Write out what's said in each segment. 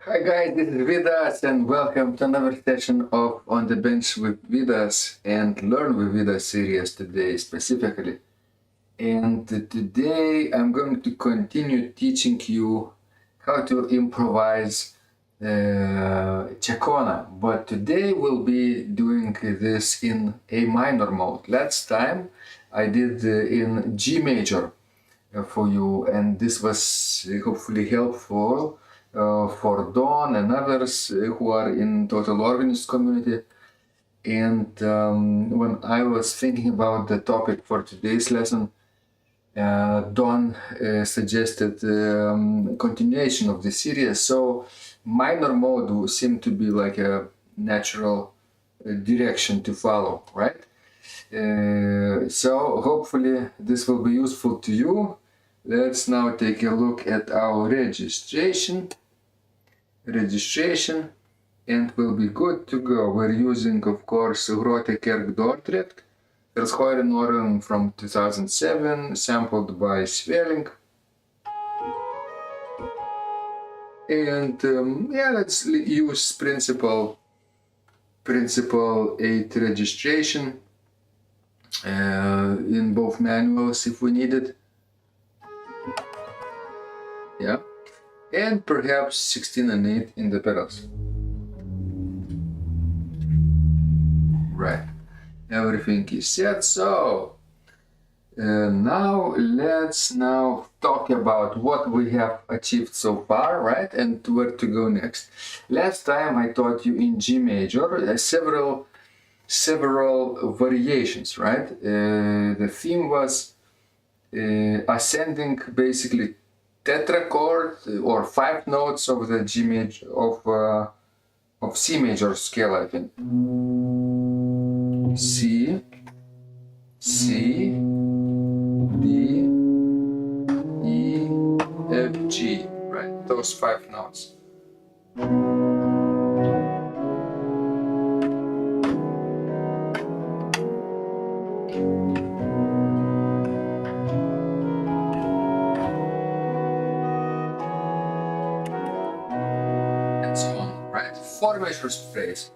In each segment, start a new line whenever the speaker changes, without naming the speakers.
Hi guys, this is Vidas and welcome to another session of On the Bench with Vidas and Learn with Vidas series today specifically. And today I'm going to continue teaching you how to improvise Chaconne, but today we'll be doing this in A minor mode. Last time I did in G major for you, and this was hopefully helpful for Dawn and others who are in Total Organist community. And when I was thinking about the topic for today's lesson, Dawn suggested continuation of the series. So minor mode seemed to be like a natural direction to follow, right? So hopefully this will be useful to you. Let's now take a look at our registration, and we'll be good to go. We're using, of course, Grote Kerk Dordrecht, Verschoren from 2007, sampled by Svelling. And let's use principal 8 registration in both manuals if we need it. Yeah, and perhaps 16 and 8 in the pedals. Right, everything is set. So now let's talk about what we have achieved so far, right, and where to go next. Last time I taught you in G major several variations, right? The theme was ascending, basically tetrachord or 5 notes of the G major of C major scale, I think. C, D, E, F, G, right? Those 5 notes. And so on, right? 4 measures phrase.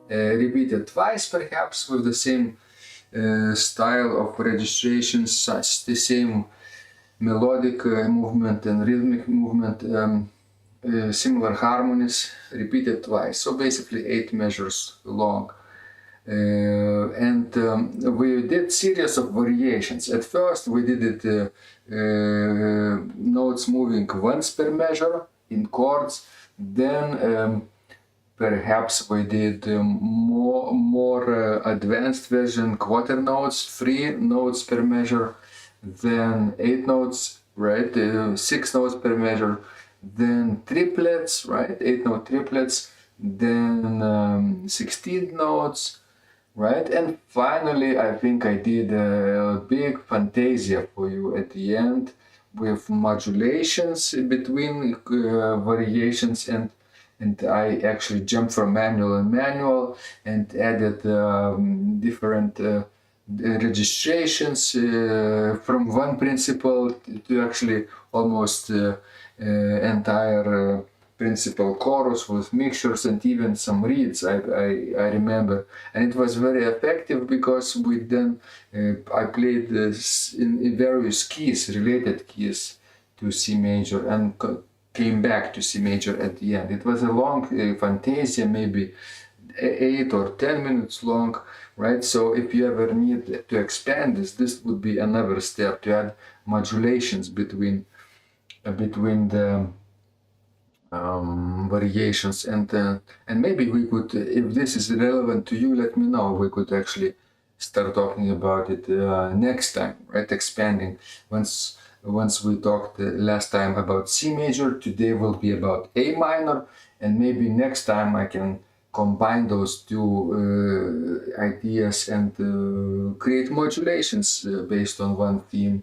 Repeated twice, perhaps, with the same style of registration, such the same melodic movement and rhythmic movement, similar harmonies, repeated twice. So basically 8 measures long. And we did series of variations. At first we did it notes moving once per measure in chords. Then perhaps we did more advanced version, quarter notes, 3 notes per measure, then 8 notes, right, 6 notes per measure, then triplets, right, 8-note triplets, then 16 notes, right, and finally I think I did a big fantasia for you at the end with modulations between variations, and I actually jumped from manual and manual and added different registrations from one principle to actually almost entire principal chorus with mixtures and even some reeds, I remember. And it was very effective because we then I played this in various keys, related keys to C major, and came back to C major at the end. It was a long fantasia, maybe 8 or 10 minutes long, right? So if you ever need to expand this would be another step, to add modulations between the variations, and maybe we could, if this is relevant to you, let me know. We could actually start talking about it next time, right? Expanding. Once we talked last time about C major, today will be about A minor, and maybe next time I can combine those two ideas and create modulations based on one theme,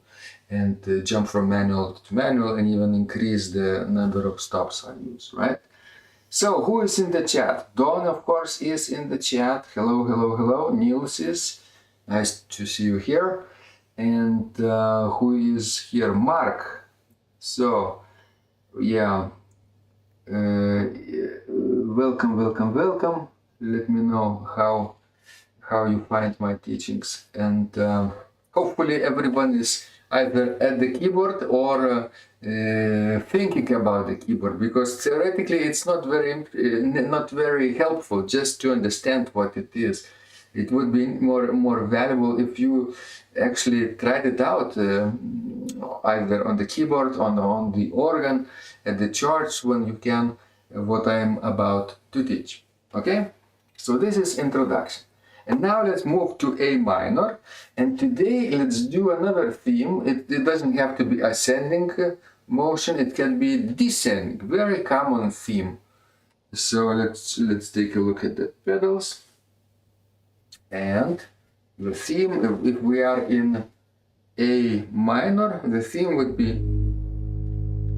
and jump from manual to manual, and even increase the number of stops I use, right? So who is in the chat? Dawn, of course, is in the chat. Hello, hello, hello. Niels is. Nice to see you here. And who is here? Mark. So, yeah. welcome, welcome, welcome. Let me know how you find my teachings, and hopefully everyone is either at the keyboard or thinking about the keyboard, because theoretically it's not very helpful just to understand what it is. It would be more valuable if you actually tried it out, either on the keyboard, on the organ, at the church, when you can, what I'm about to teach. Okay, so this is introduction. And now let's move to A minor, and today let's do another theme. It doesn't have to be ascending motion, it can be descending, very common theme. So let's take a look at the pedals. And the theme, if we are in A minor, the theme would be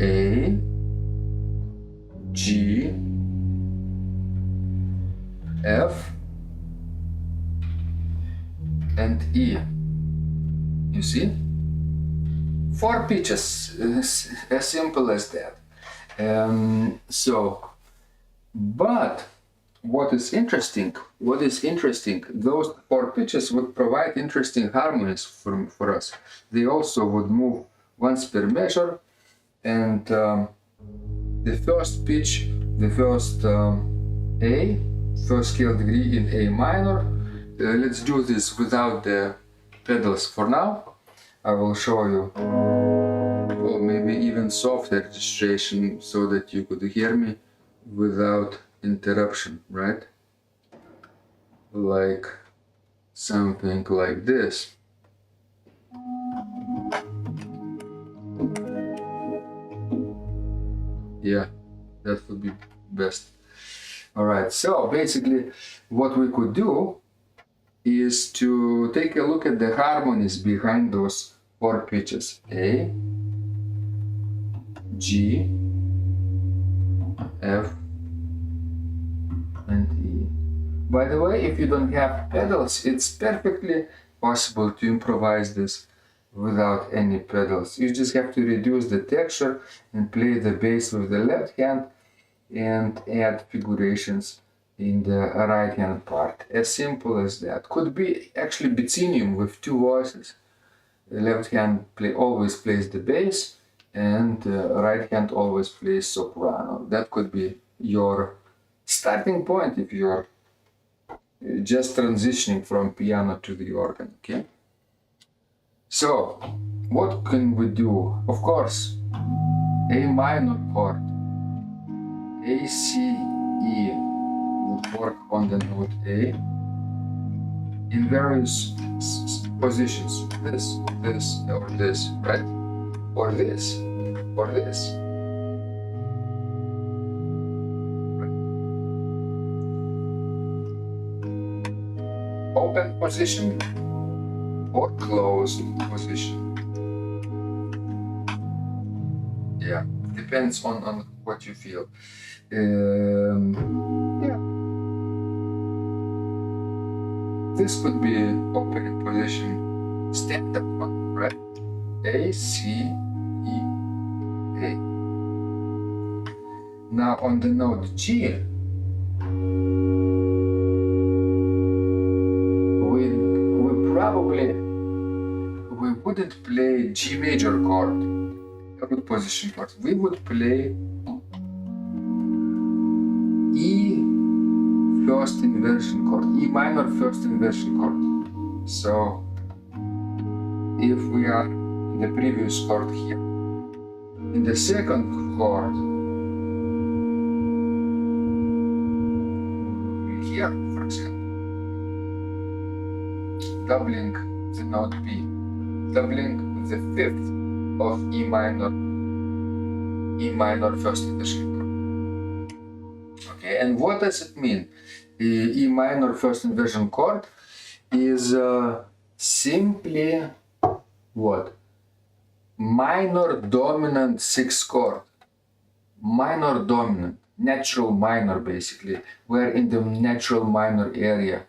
A, G, F, and E. You see? 4 pitches, as simple as that. But what is interesting, those 4 pitches would provide interesting harmonies for us. They also would move once per measure, and the first pitch, the first A, first scale degree in A minor. Let's do this without the pedals for now. I will show you, or maybe even softer registration, so that you could hear me without interruption, right? Like something like this. Yeah, that would be best. All right, so basically what we could do is to take a look at the harmonies behind those 4 pitches: A, G, F, and E. By the way, if you don't have pedals, it's perfectly possible to improvise this without any pedals. You just have to reduce the texture and play the bass with the left hand and add figurations in the right hand part. As simple as that. Could be actually Bicinium with 2 voices. The left hand always plays the bass, and the right hand always plays soprano. That could be your starting point if you're just transitioning from piano to the organ. Okay, so what can we do? Of course, A minor chord, A, C, E would work on the note A in various positions. This, or this, right? Or this, or this. Open position or closed position. Yeah, depends on what you feel. Yeah. This could be open position, standard one, right? A, C, E, A. Now on the note G, we wouldn't play G major chord, a good position chord. We would play E first inversion chord, E minor first inversion chord. So if we are in the previous chord here, in the second chord, here, for example, doubling the note B, doubling the 5th of E minor first inversion chord. Okay, and what does it mean? E minor first inversion chord is simply what? Minor dominant 6th chord. Minor dominant, natural minor basically. We're in the natural minor area,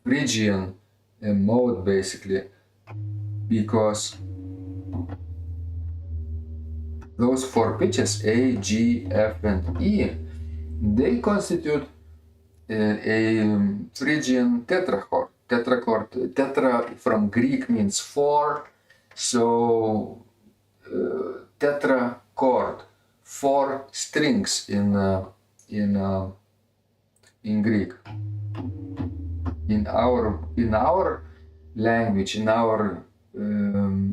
Phrygian mode basically, because Those four pitches, A, G, F, and E, they constitute a Phrygian tetrachord. Tetra from Greek means four, so tetra chord, four strings in Greek. In our language, in our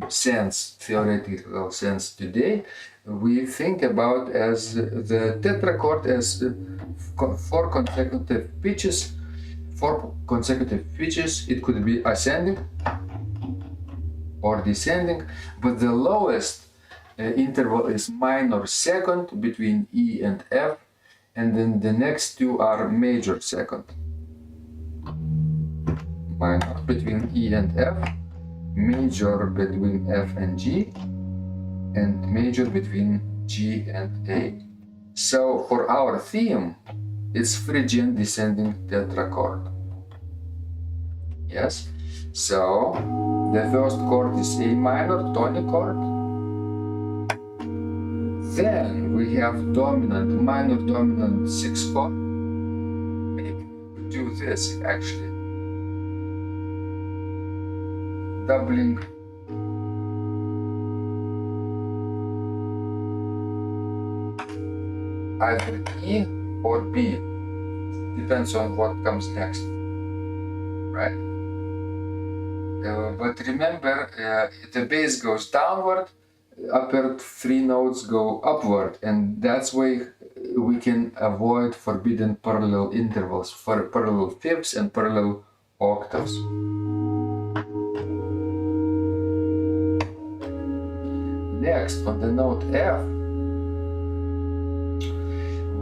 theoretical sense today, we think about as the tetrachord as four consecutive pitches. It could be ascending or descending, but the lowest interval is minor second between E and F, and then the next two are major second. Minor between E and F, major between F and G, and major between G and A. So for our theme, it's Phrygian descending tetrachord. Yes, so the first chord is A minor, tonic chord. Then we have minor dominant sixth chord. Maybe we do this actually. Doubling either E or B, depends on what comes next, right? But remember, the bass goes downward, upper three notes go upward, and that's why we can avoid forbidden parallel intervals for parallel fifths and parallel octaves. Next, on the note F,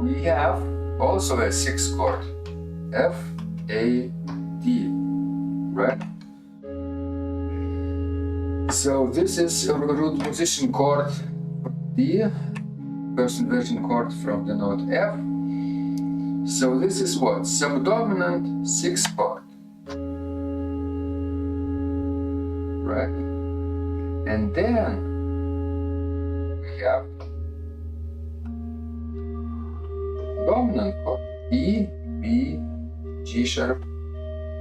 we have also a sixth chord, F, A, D, right? So this is a root position chord D, first inversion chord from the note F. So this is what? Subdominant sixth chord, right? And then we have dominant chord E, B, G sharp,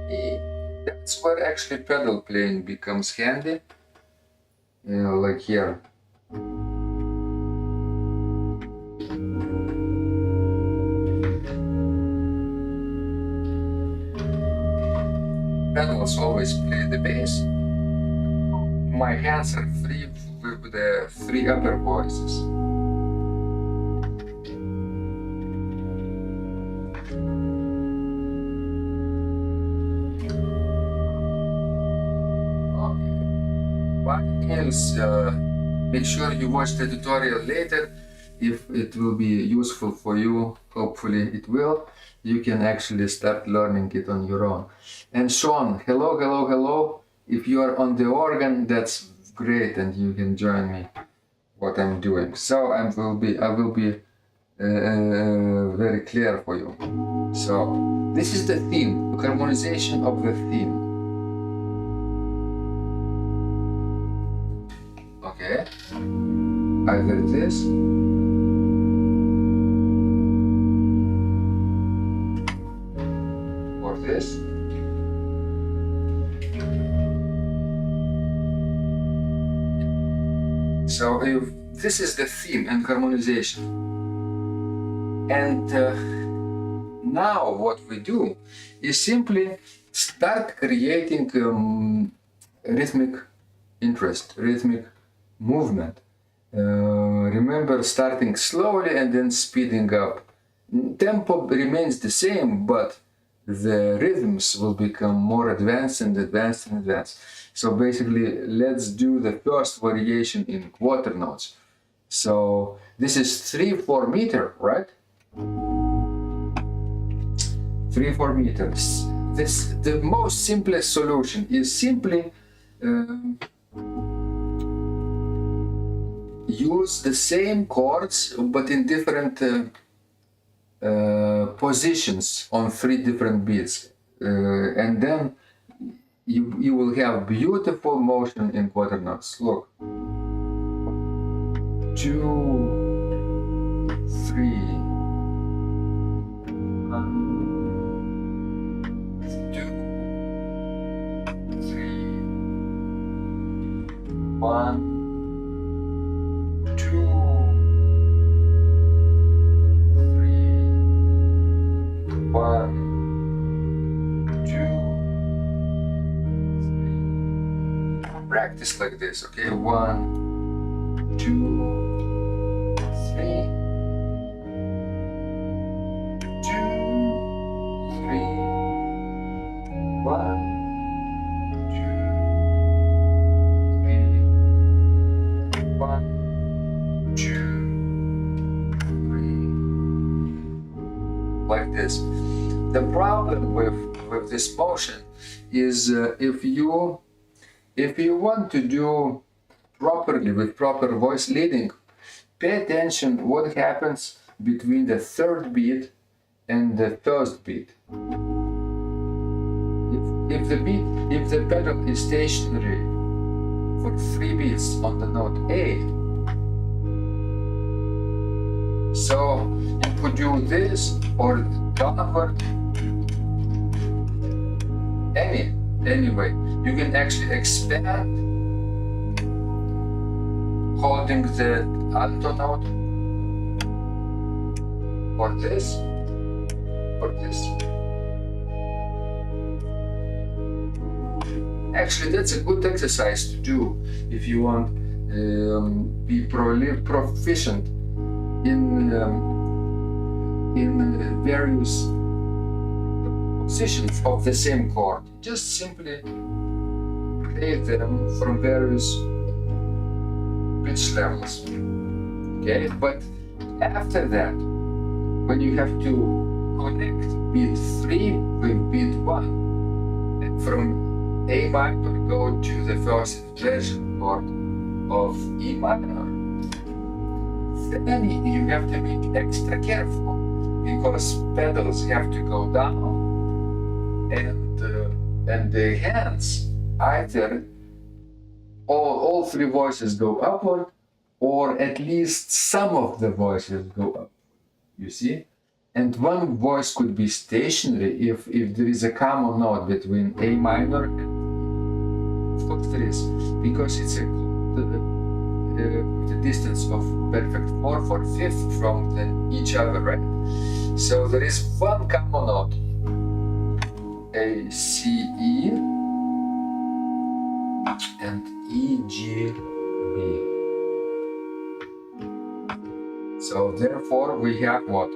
E. That's where actually pedal playing becomes handy, like here. Pedals always play the bass. My hands are free with the three upper voices. Make sure you watch the tutorial later. If it will be useful for you, hopefully it will, you can actually start learning it on your own. And Sean, hello. If you are on the organ, that's great, and you can join me what I'm doing. So I will be very clear for you. So this is the theme, harmonization of the theme. Okay, either this or this. So if this is the theme and harmonization, and now what we do is simply start creating rhythmic interest, rhythmic movement. Remember, starting slowly and then speeding up. Tempo remains the same, but the rhythms will become more advanced and advanced and advanced. So basically, let's do the first variation in quarter notes. So this is 3/4 meter, right? 3/4 meters. The most simplest solution is simply use the same chords but in different positions on 3 different beats, and then you will have beautiful motion in quarter notes. Look, 2, 3. 1, 2, 3. 1, 2, 3. 1, 2, 3. Practice like this, okay? 1, 2, 3. 2, 3. 1, 2, 3. 1, 2, 3. Like this. The problem with this motion is if you want to do properly with proper voice leading, pay attention what happens between the third beat and the first beat. If the pedal is stationary for 3 beats on the note A, so you could do this or downward. Anyway, you can actually expand holding the alto note or this or this. Actually, that's a good exercise to do if you want be proficient in various positions of the same chord. Just simply play them from various pitch levels. Okay, but after that, when you have to connect beat 3 with beat 1, and from A minor go to the first inversion chord of E minor, then you have to be extra careful because pedals have to go down and the hands either all 3 voices go upward or at least some of the voices go up, you see? And one voice could be stationary if there is a common note between A minor and of course there is, because it's the distance of perfect 4 for 5th from each other, right? So there is one common note, A, C, E, and E, G, B. So therefore we have what?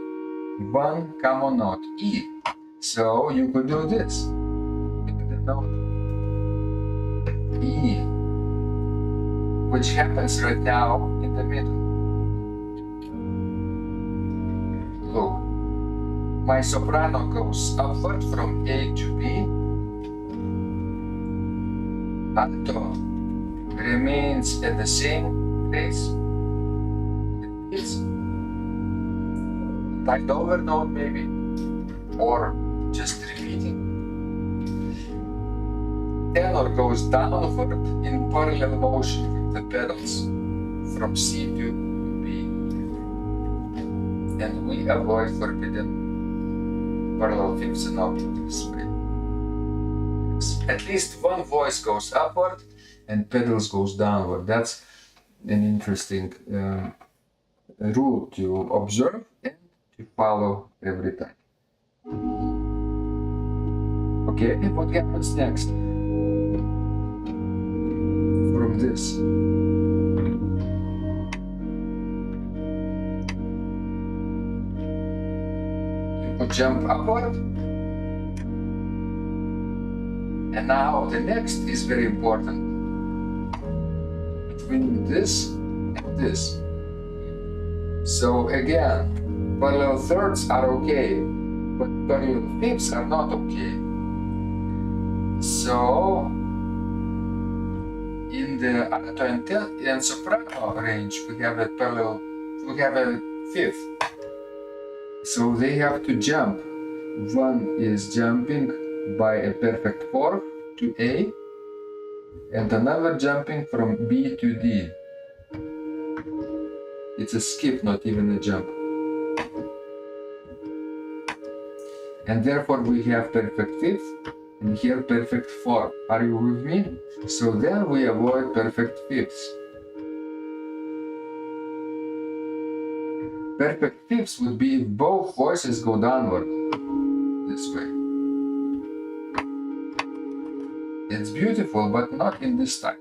One common note, E. So you could do this. The note E, which happens right now in the middle. Look, my soprano goes upward from A to B. Alto remains at the same place. It's tied over note maybe, or just repeating. Tenor goes downward in parallel motion with the pedals from C to B, and we avoid forbidden parallel fifths and octaves. At least one voice goes upward and pedals goes downward. That's an interesting rule to observe and to follow every time. Okay, what happens next from this? You could jump upward. And now the next is very important. Between this and this. So again, parallel thirds are okay, but parallel fifths are not okay. So in the alto and soprano range, we have a fifth. So they have to jump. One is jumping by a perfect fourth to A, and another jumping from B to D. It's a skip, not even a jump. And therefore we have perfect fifth, and here perfect fourth. Are you with me? So then we avoid perfect fifths. Perfect fifths would be if both voices go downward, this way. It's beautiful, but not in this style.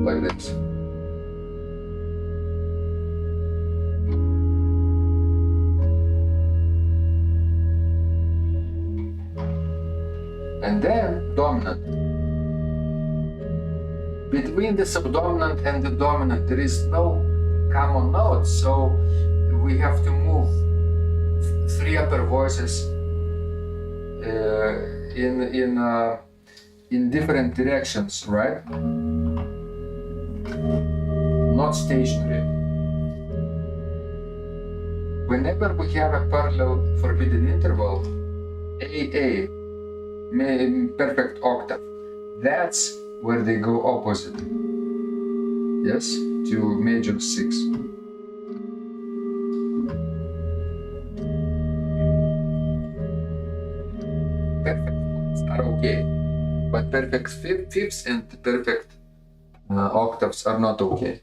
Like this. And then dominant. Between the subdominant and the dominant there is no common note, so we have to move three upper voices in different directions, right? Not stationary. Whenever we have a parallel forbidden interval, AA, perfect octave, that's where they go opposite. Yes, to major 6. Perfect fourths are okay, but perfect fifths and perfect octaves are not okay.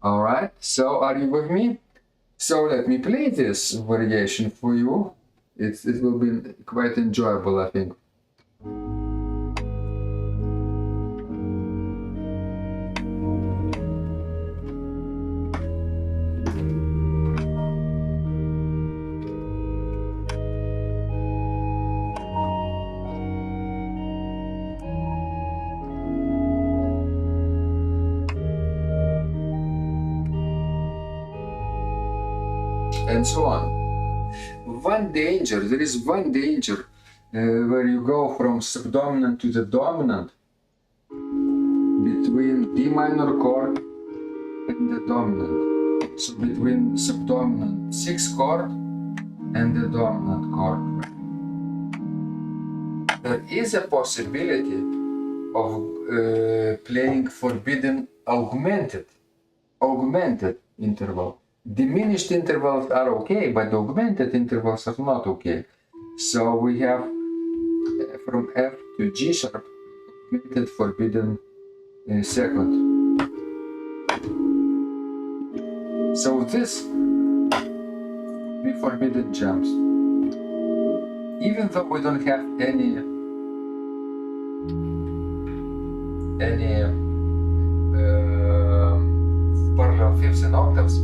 Alright, so are you with me? So let me play this variation for you. It will be quite enjoyable, I think. And so on. There is one danger where you go from subdominant to the dominant between D minor chord and the dominant. So between subdominant 6th chord and the dominant chord. There is a possibility of playing forbidden augmented interval. Diminished intervals are okay, but augmented intervals are not okay. So we have from F to G sharp, augmented forbidden second. So this be forbidden jumps. Even though we don't have any parallel fifths and octaves,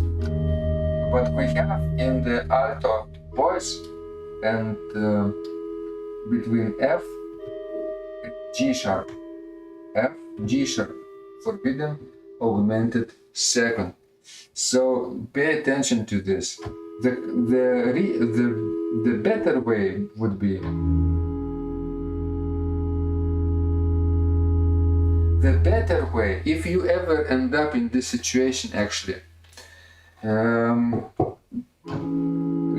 but we have in the alto voice and between F and G sharp, F, G sharp, forbidden, augmented second. So pay attention to this. The better way would be if you ever end up in this situation, actually.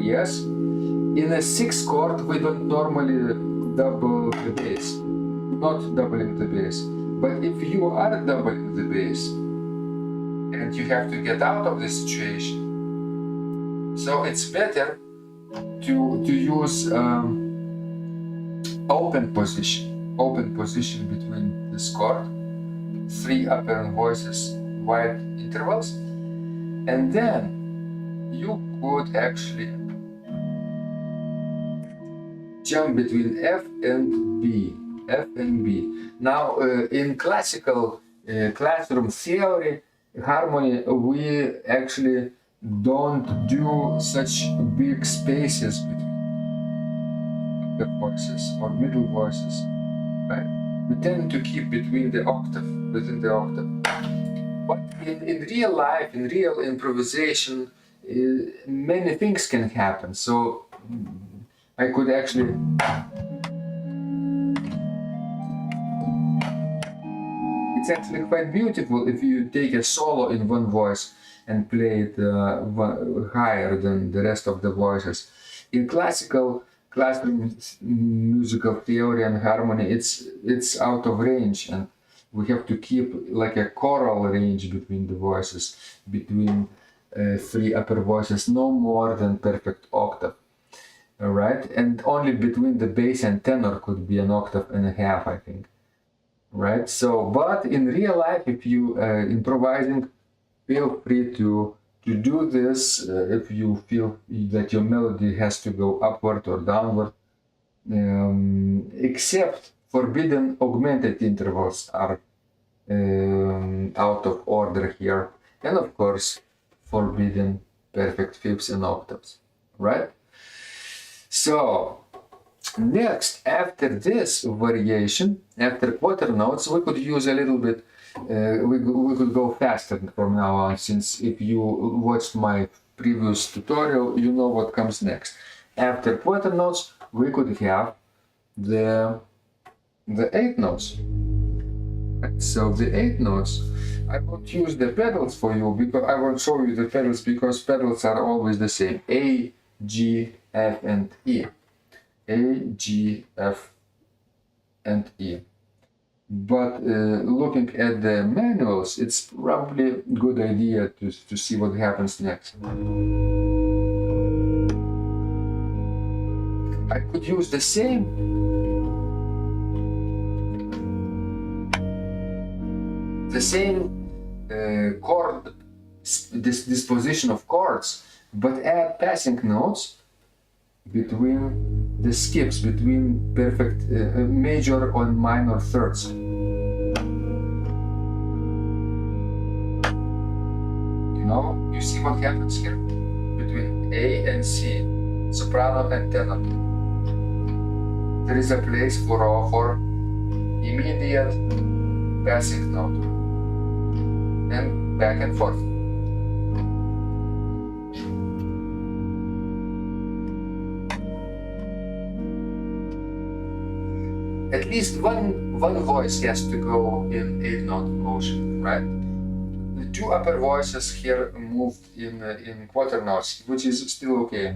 Yes, in a 6th chord we don't normally double the bass, not doubling the bass. But if you are doubling the bass and you have to get out of the situation, so it's better to use open position between this chord, 3 upper voices, wide intervals, and then you could actually jump between F and B. Now, in classical classroom theory, harmony, we actually don't do such big spaces between the voices or middle voices, right? We tend to keep within the octave. But in real life, in real improvisation, many things can happen. So I could actually it's actually quite beautiful if you take a solo in one voice and play it higher than the rest of the voices. In classical classical musical theory and harmony, it's out of range, and we have to keep like a choral range between the voices, between three upper voices, no more than perfect octave. All right, and only between the bass and tenor could be an octave and a half, I think. Right. So, but in real life, if you improvising, feel free to do this if you feel that your melody has to go upward or downward. Except forbidden augmented intervals are out of order here, and of course forbidden perfect fifths and octaves, right? So next, after this variation, after quarter notes, we could use a little bit, we could go faster from now on, since if you watched my previous tutorial, you know what comes next. After quarter notes, we could have the eighth notes. So the eighth notes, I won't use the pedals for you, because I won't show you the pedals, because pedals are always the same: A, G, F, and E. A, G, F, and E. But looking at the manuals, it's probably a good idea to see what happens next. I could use the same chord, this disposition of chords, but add passing notes between the skips, between perfect major and minor thirds. You know, you see what happens here between A and C, soprano and tenor. There is a place for immediate passing note, and back and forth. At least one voice has to go in 8-note motion, right? The two upper voices here moved in quarter notes, which is still okay.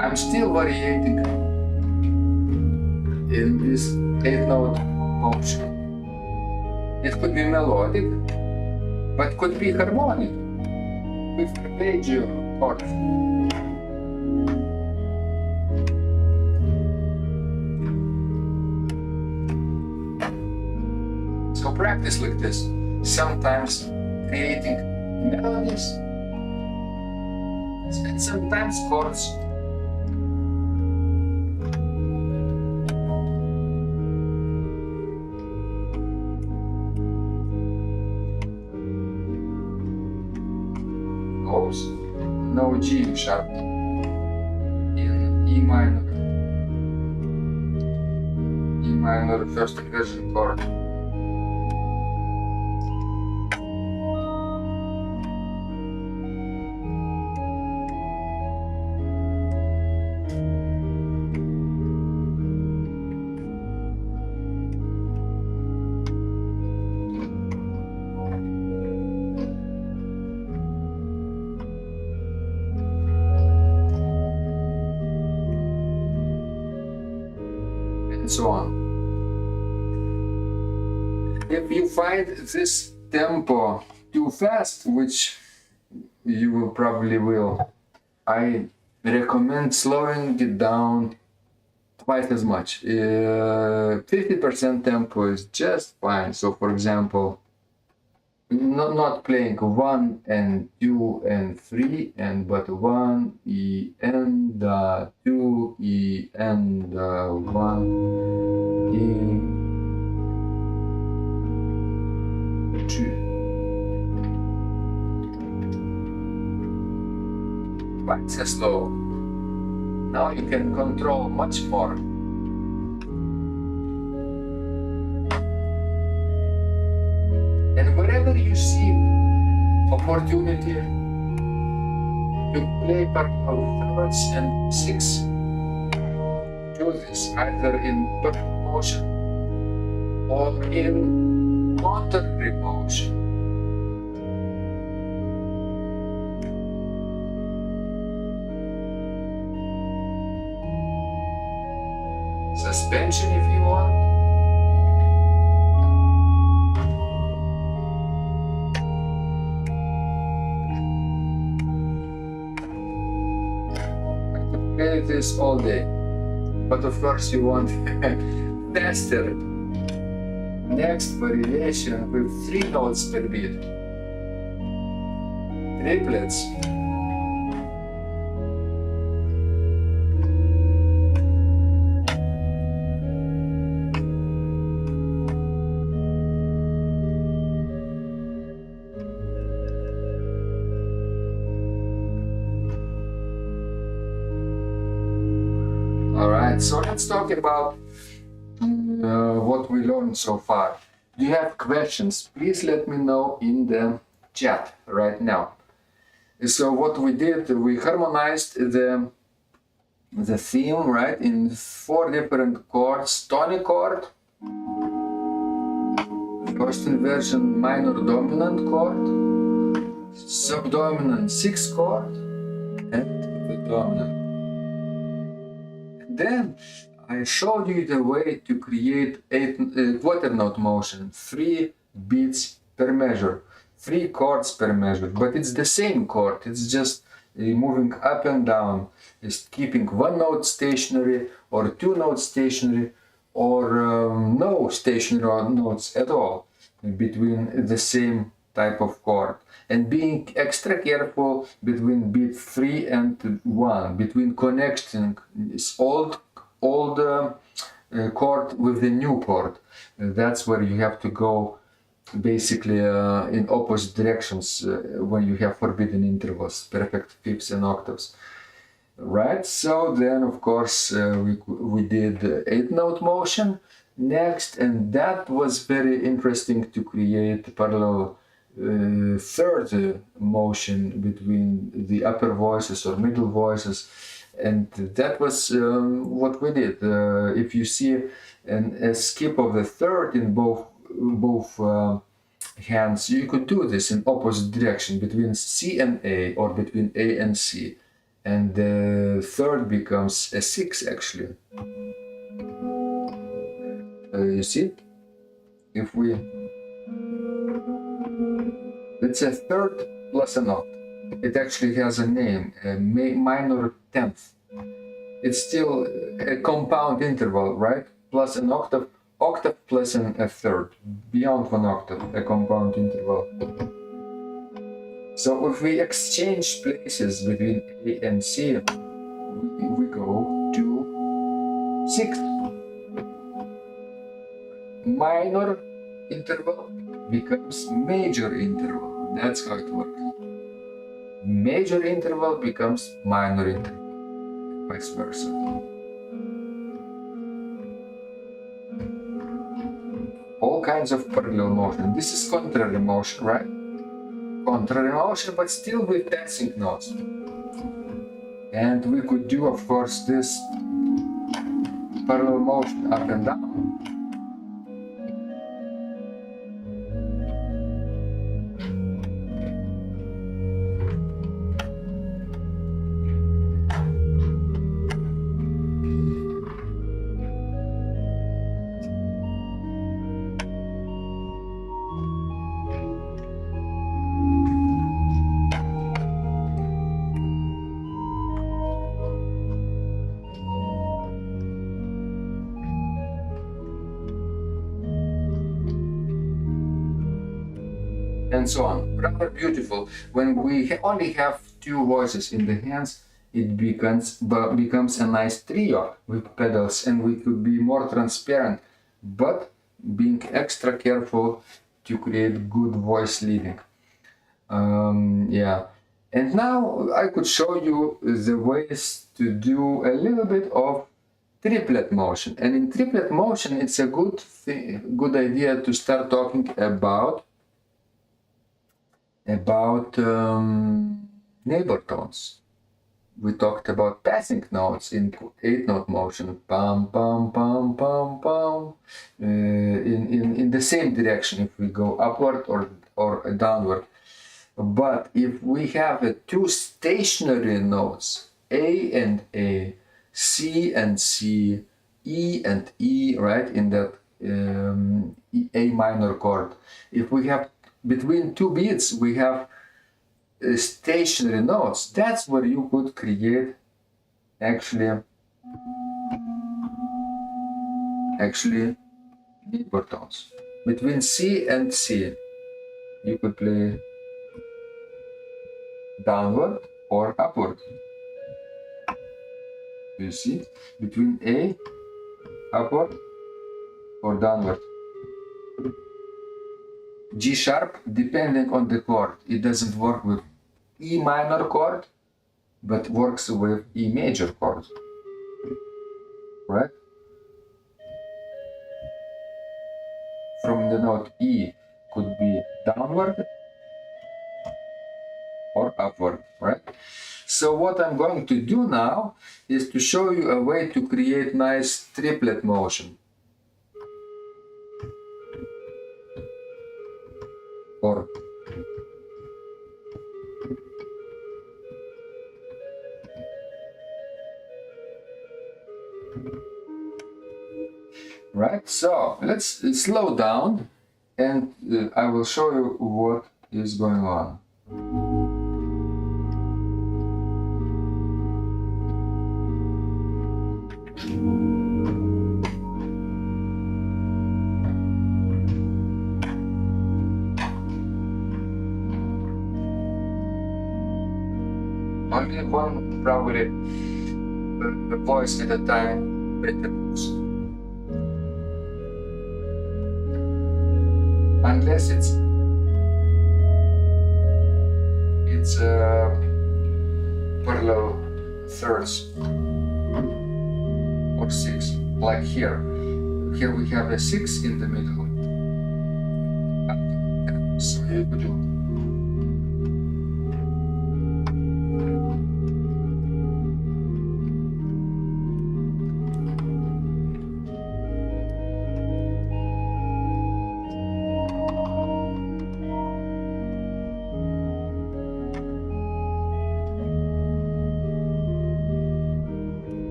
I'm still variating in this 8-note motion. It could be melodic, but could be harmonic with arpeggio chords. So practice like this, sometimes creating melodies and sometimes chords. No G sharp in E minor first inversion chord. So on. If you find this tempo too fast, which you will probably will, I recommend slowing it down twice as much. 50% tempo is just fine. So for example, not playing 1 and 2 and 3 and but 1 E and 2 E and 1 E 2. Quite so slow. Now you can control much more. And wherever you see opportunity to play parallel thirds and sixths, do this either in parallel motion or in contrary motion. Suspension if you want. Play this all day, but of course you want faster. Next variation with 3 notes per beat. Triplets. Alright, so let's talk about what we learned so far. Do you have questions? Please let me know in the chat right now. So what we did, we harmonized the theme, right, in 4 different chords. Tonic chord, first inversion minor dominant chord, subdominant 6th chord, and the dominant. Then I showed you the way to create 8 quarter note motion, 3 beats per measure, 3 chords per measure, but it's the same chord, it's just moving up and down, it's keeping 1 note stationary or 2 notes stationary or no stationary notes at all between the same type of chord, and being extra careful between beat 3 and 1, between connecting this old chord with the new chord. That's where you have to go basically in opposite directions when you have forbidden intervals, perfect fifths and octaves. Right, so then of course we did 8 note motion next, and that was very interesting to create parallel third motion between the upper voices or middle voices, and that was what we did. If you see a skip of the third in both hands, you could do this in opposite direction between C and A or between A and C, and the third becomes a 6 actually. You see, if we, it's a third plus an octave. It actually has a name, a minor 10th. It's still a compound interval, right? Plus an octave, octave plus a third, beyond 1 octave, a compound interval. So if we exchange places between A and C, we go to 6. Minor interval becomes major interval. That's how it works. Major interval becomes minor interval, vice versa. All kinds of parallel motion. This is contrary motion, right? Contrary motion, but still with passing notes. And we could do, of course, this parallel motion up and down. and so on. Rather beautiful. When we only have two voices in the hands, it becomes a nice trio with pedals, and we could be more transparent, but being extra careful to create good voice leading. Yeah. And now I could show you the ways to do a little bit of triplet motion. And in triplet motion, it's a good idea to start talking about neighbor tones. We talked about passing notes in 8-note motion, pam pam pam pam pam, in the same direction if we go upward or downward. But if we have two stationary notes, A and A, C and C, E and E, right, in that A minor chord, if we have between two beats, we have stationary notes, that's where you could create actually neighbor tones. Between C and C, you could play downward or upward. You see? Between A, upward or downward. G sharp, depending on the chord. It doesn't work with E minor chord, but works with E major chord. Right? From the note E could be downward or upward, right? So what I'm going to do now is to show you a way to create nice triplet motion. Or right, so let's slow down and I will show you what is going on. Only one, probably, the voice at a time, better moves. Unless it's parallel thirds or six, like here. Here we have a 6 in the middle. So you could do.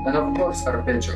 And of course, arpeggio.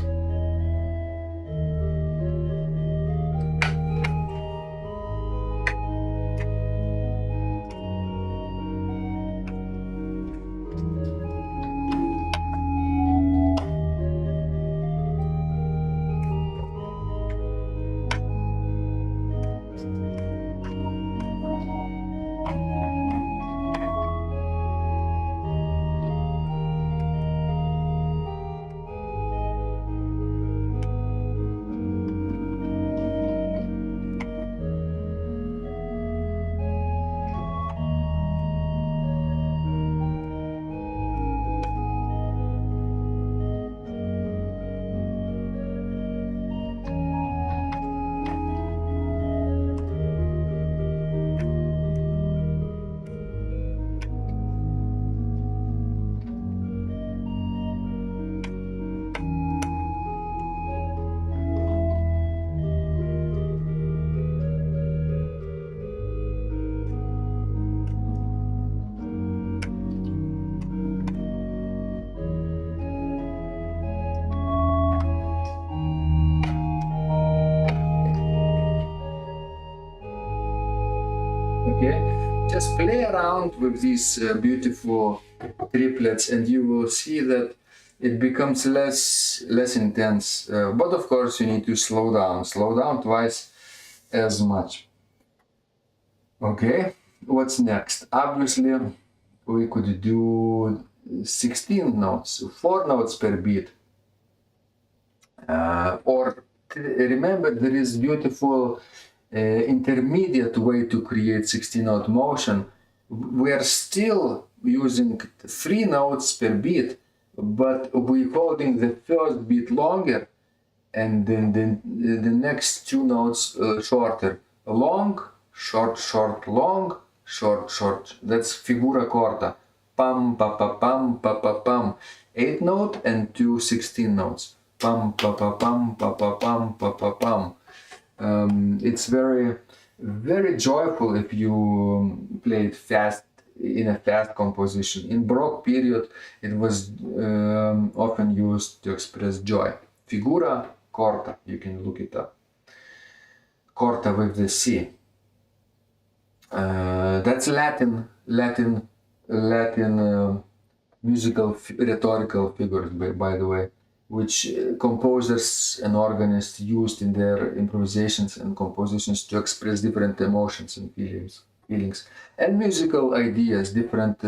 Okay, just play around with these beautiful triplets and you will see that it becomes less intense. But of course, you need to slow down twice as much. Okay, what's next? Obviously, we could do 16 notes, 4 notes per beat. Remember, there is beautiful intermediate way to create 16-note motion. We are still using 3 notes per beat, but we're holding the first beat longer and then the next 2 notes shorter. Long, short, short, long, short, short. That's figura corta. Pam, pa, pa, pam, pa, pa, pam. 8 note and 2 16 notes. Pam, pa, pa, pam, pa, pa, pam, pa, pa, pam. It's very, very joyful if you play it fast, in a fast composition. In Baroque period, it was often used to express joy. Figura corta, you can look it up. Corta with the C. That's Latin musical rhetorical figures, by the way, which composers and organists used in their improvisations and compositions to express different emotions and feelings, and musical ideas, different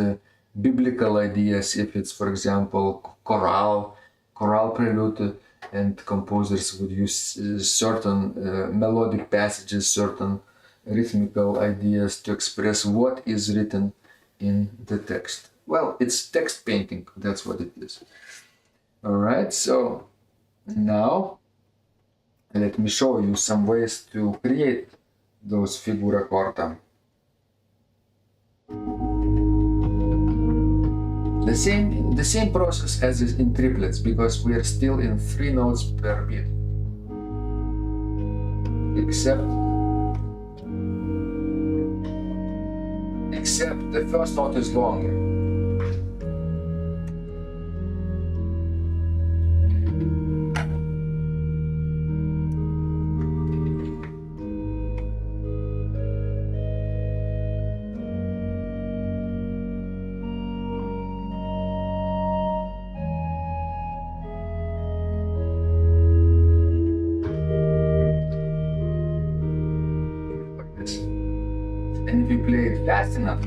biblical ideas. If it's, for example, chorale prelude, and composers would use certain melodic passages, certain rhythmical ideas to express what is written in the text. Well, it's text painting, that's what it is. All right, so now let me show you some ways to create those figura corta. The same process as is in triplets, because we are still in 3 notes per beat, except the first note is longer. And if you play it fast enough,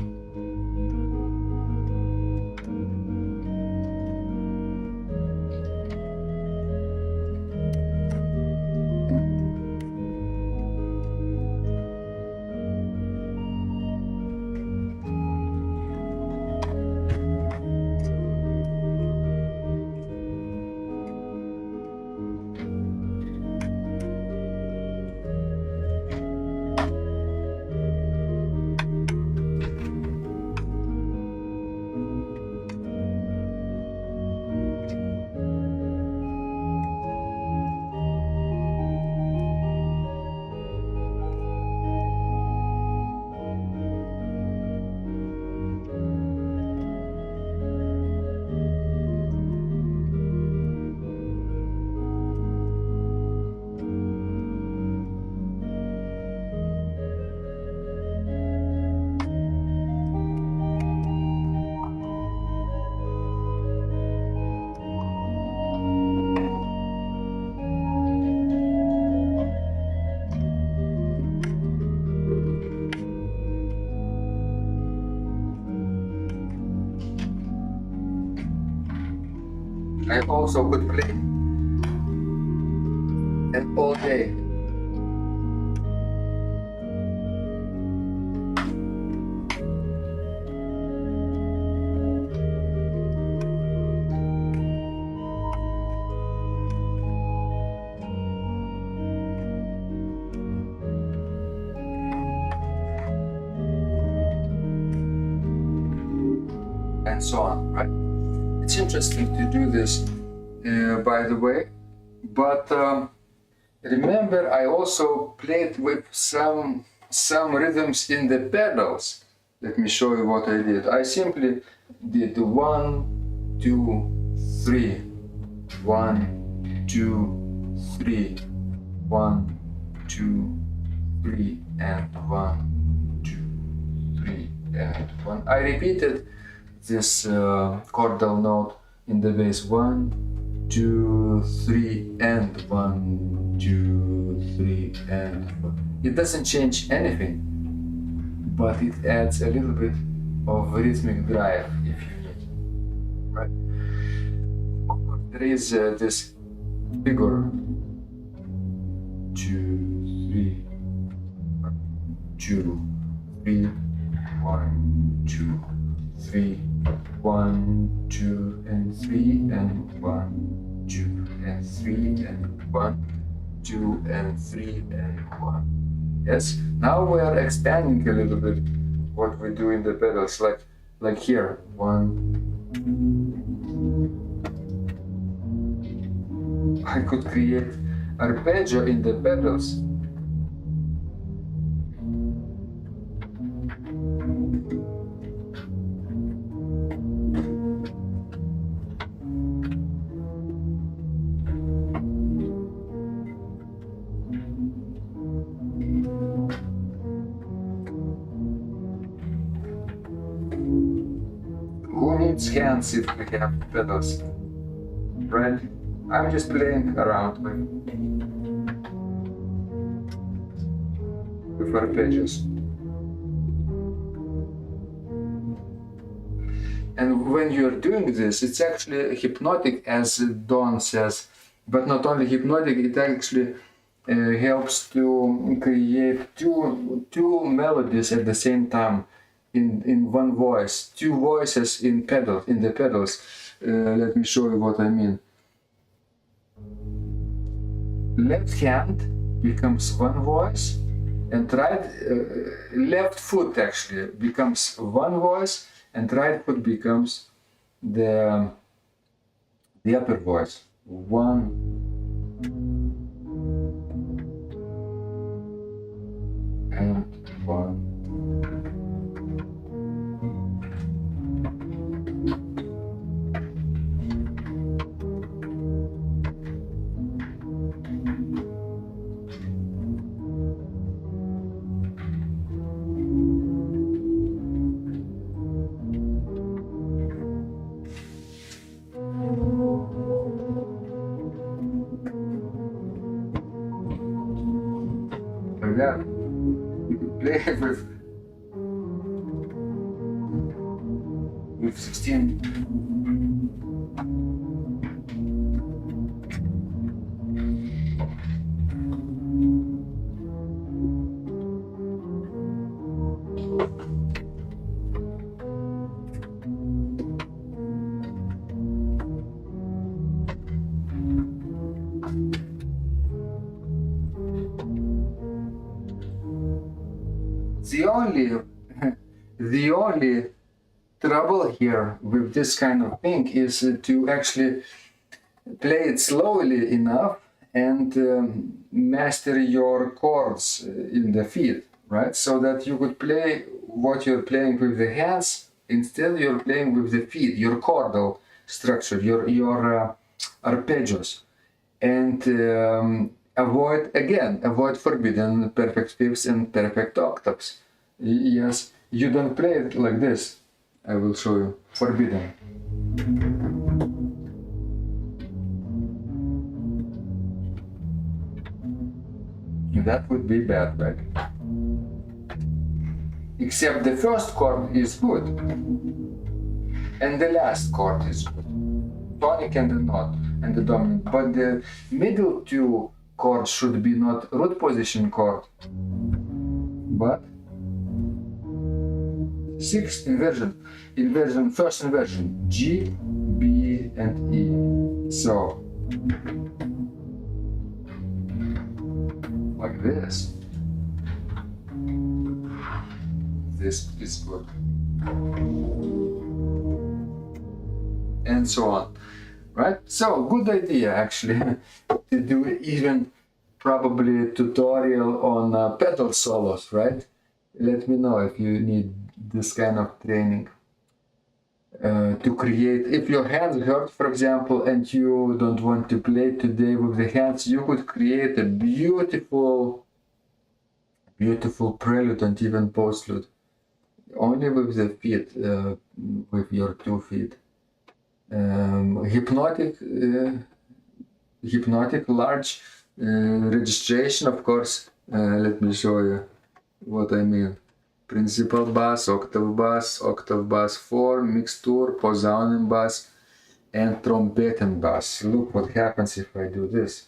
I also could play and all day. And so on, right? It's interesting to do this, by the way, but remember, I also played with some rhythms in the pedals. Let me show you what I did. I simply did 1, 2, 3, 1, 2, 3, 1, 2, 3, and 1, 2, 3, and 1. I repeated this chordal note in the bass 1, 2, 3, and 1, 2, 3, and 1. It doesn't change anything, but it adds a little bit of rhythmic drive if you need, right? Of course, there is this figure 2, 3, 2, 3, 1, 2, 3, 1, 2, and 3, and 1, 2, and 3, and 1, 2, and 3, and 1. Yes, now we are expanding a little bit what we do in the pedals, like here, 1. I could create arpeggio in the pedals. Who needs hands if we have pedals, right? I'm just playing around with arpeggios. And when you're doing this, it's actually hypnotic, as Don says, but not only hypnotic, it actually helps to create two melodies at the same time in one voice, two voices in the pedals. Let me show you what I mean. Left hand becomes one voice, and left foot actually becomes one voice, and right foot becomes the upper voice. 1, and 1. Like that. You could play with 16. The only trouble here with this kind of thing is to actually play it slowly enough and master your chords in the feet, right? So that you could play what you're playing with the hands, instead you're playing with the feet, your chordal structure, your arpeggios, and avoid forbidden perfect fifths and perfect octaves. Yes, you don't play it like this. I will show you. Forbidden. That would be bad, right? Except the first chord is good, and the last chord is good. Tonic and the knot and the dominant, but the middle two chords should be not root position chord, but sixth inversion, first inversion, G, B, and E. So, like this. This is good. And so on. Right? So, good idea actually to do even probably tutorial on pedal solos, right? Let me know if you need this kind of training to create. If your hands hurt, for example, and you don't want to play today with the hands, you could create a beautiful prelude and even postlude only with the feet, with your 2 feet. hypnotic large registration, of course. Let me show you what I mean. Principal bass, octave bass 4, mixture, posaune bass, and trumpet bass. Look what happens if I do this.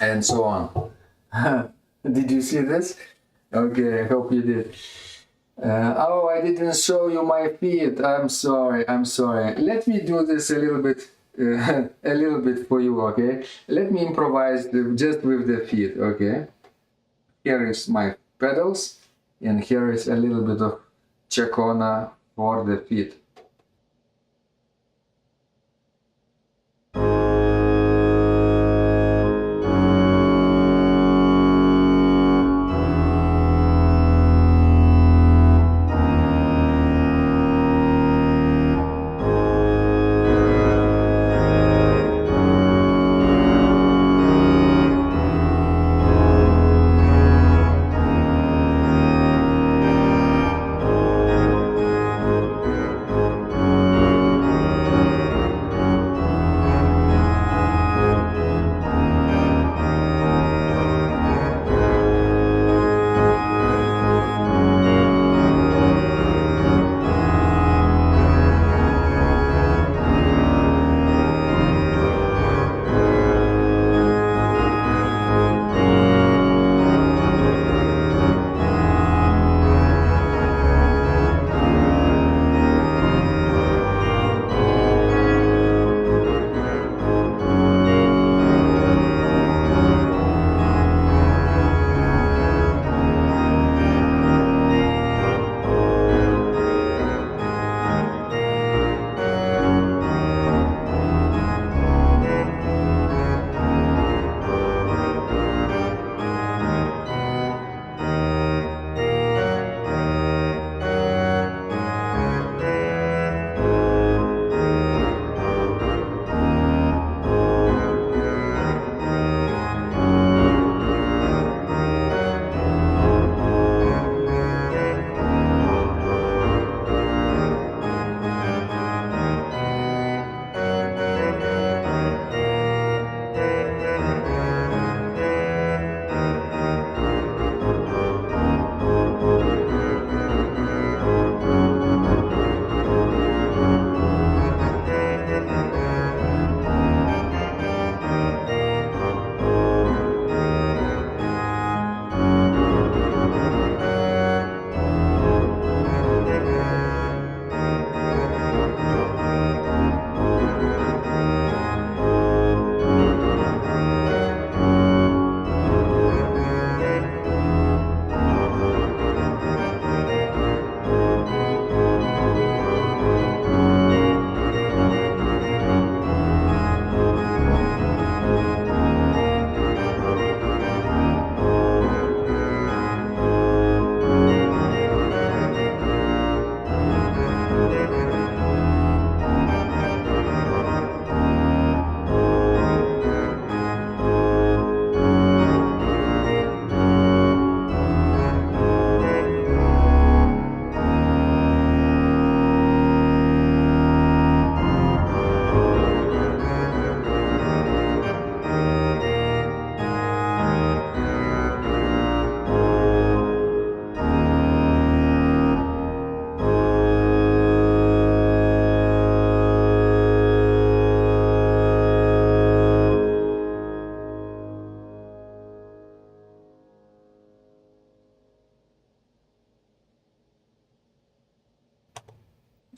And so on. Did you see this? Okay, I hope you did. Oh, I didn't show you my feet. I'm sorry. Let me do this a little bit, a little bit for you, okay? Let me improvise just with the feet, okay? Here is my pedals, and here is a little bit of Chaconne for the feet.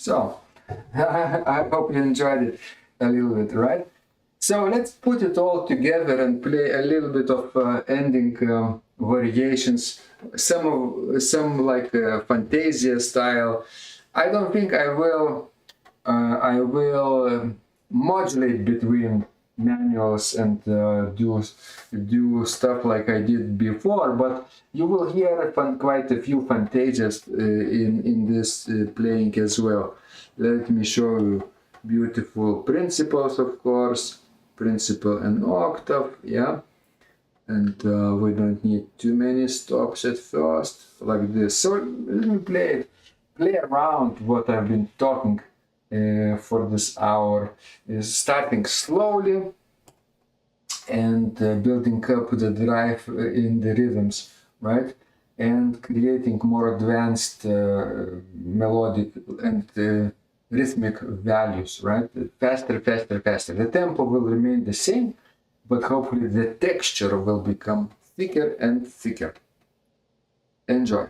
So, I hope you enjoyed it a little bit, right? So let's put it all together and play a little bit of ending variations. Some like Fantasia style. I don't think I will modulate between manuals and do stuff like I did before, but you will hear quite a few fantasias in this playing as well. Let me show you beautiful principles, of course, principle and octave, yeah, and we don't need too many stops at first, like this. So let me play around what I've been talking for this hour, is starting slowly and building up the drive in the rhythms, right? And creating more advanced melodic and rhythmic values, right? Faster, faster, faster. The tempo will remain the same, but hopefully the texture will become thicker and thicker. Enjoy.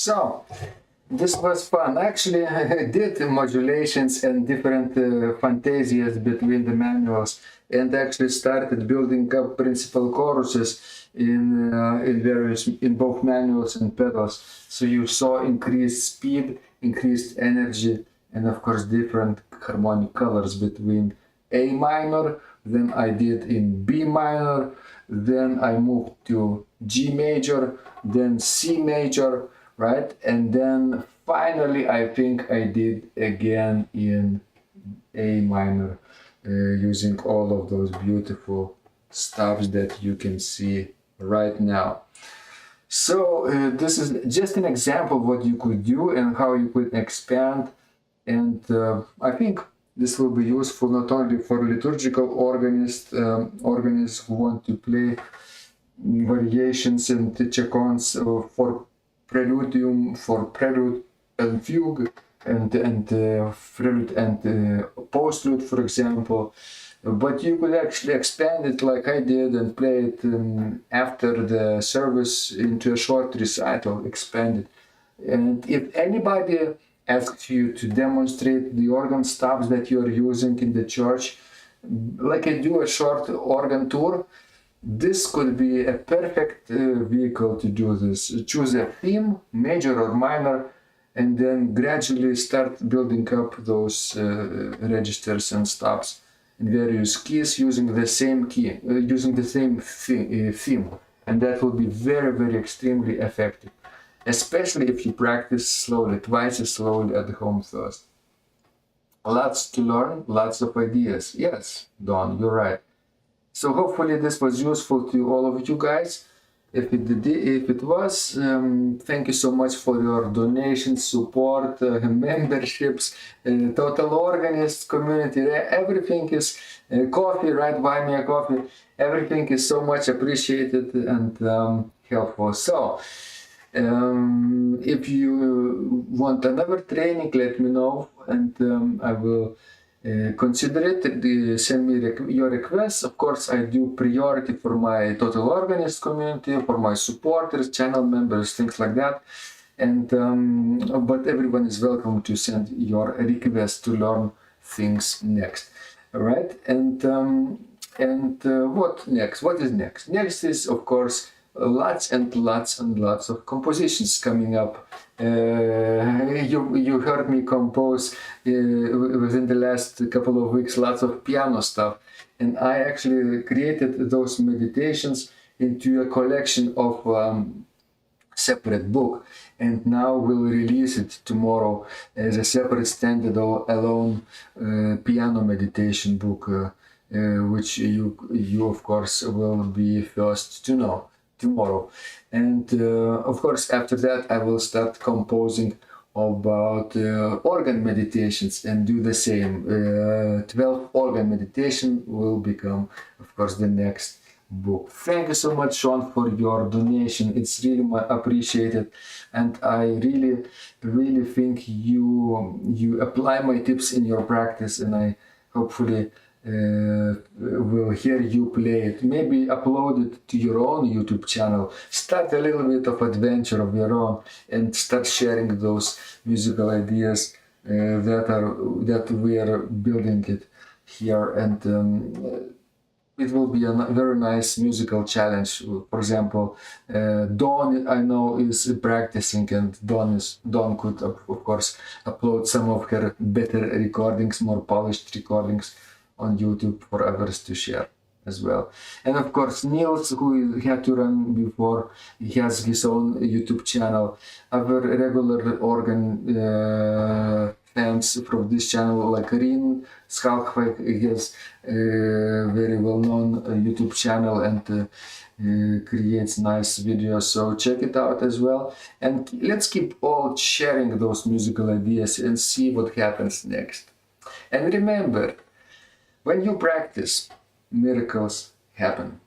So, this was fun. Actually, I did modulations and different fantasias between the manuals, and actually started building up principal choruses in both manuals and pedals. So you saw increased speed, increased energy, and of course different harmonic colors between A minor. Then I did in B minor. Then I moved to G major, then C major, right? And then finally, I think I did again in A minor, using all of those beautiful stuffs that you can see right now. So this is just an example of what you could do and how you could expand. And I think this will be useful not only for liturgical organists who want to play variations and chaconnes for preludium, for prelude and fugue, and prelude and postlude, for example. But you could actually expand it like I did and play it after the service into a short recital, expand it. And if anybody asks you to demonstrate the organ stops that you're using in the church, like I do a short organ tour, this could be a perfect vehicle to do this. Choose a theme, major or minor, and then gradually start building up those registers and stops in various keys using the same key, using the same theme. And that will be very, very extremely effective, especially if you practice slowly, twice as slowly at home first. Lots to learn, lots of ideas. Yes, Don, you're right. So hopefully this was useful to all of you guys. If it was, thank you so much for your donations, support, memberships, Total Organist community. Everything is coffee, right? Buy me a coffee. Everything is so much appreciated and helpful. So, if you want another training, let me know, and I will consider it. Send me your requests. Of course, I do priority for my Total Organist community, for my supporters, channel members, things like that. And but everyone is welcome to send your requests to learn things next. All right, and what next? What is next? Next is, of course, lots and lots and lots of compositions coming up. You heard me compose within the last couple of weeks lots of piano stuff, and I actually created those meditations into a collection of separate book, and now we'll release it tomorrow as a separate standalone piano meditation book, which you of course will be first to know tomorrow. And of course after that I will start composing about organ meditations and do the same. 12 organ meditation will become, of course, the next book. Thank you so much, Sean, for your donation. It's really appreciated, and I really think you apply my tips in your practice, and I hopefully will hear you play it. Maybe upload it to your own YouTube channel. Start a little bit of adventure of your own and start sharing those musical ideas that we are building it here, and it will be a very nice musical challenge. For example, Dawn, I know, is practicing, and Dawn could of course upload some of her better recordings, more polished recordings on YouTube for others to share as well. And of course Niels, who had to run before, he has his own YouTube channel. Other regular organ fans from this channel, like Rin Schalkwijk, has a very well-known YouTube channel and creates nice videos, so check it out as well. And let's keep all sharing those musical ideas and see what happens next. And remember, when you practice, miracles happen.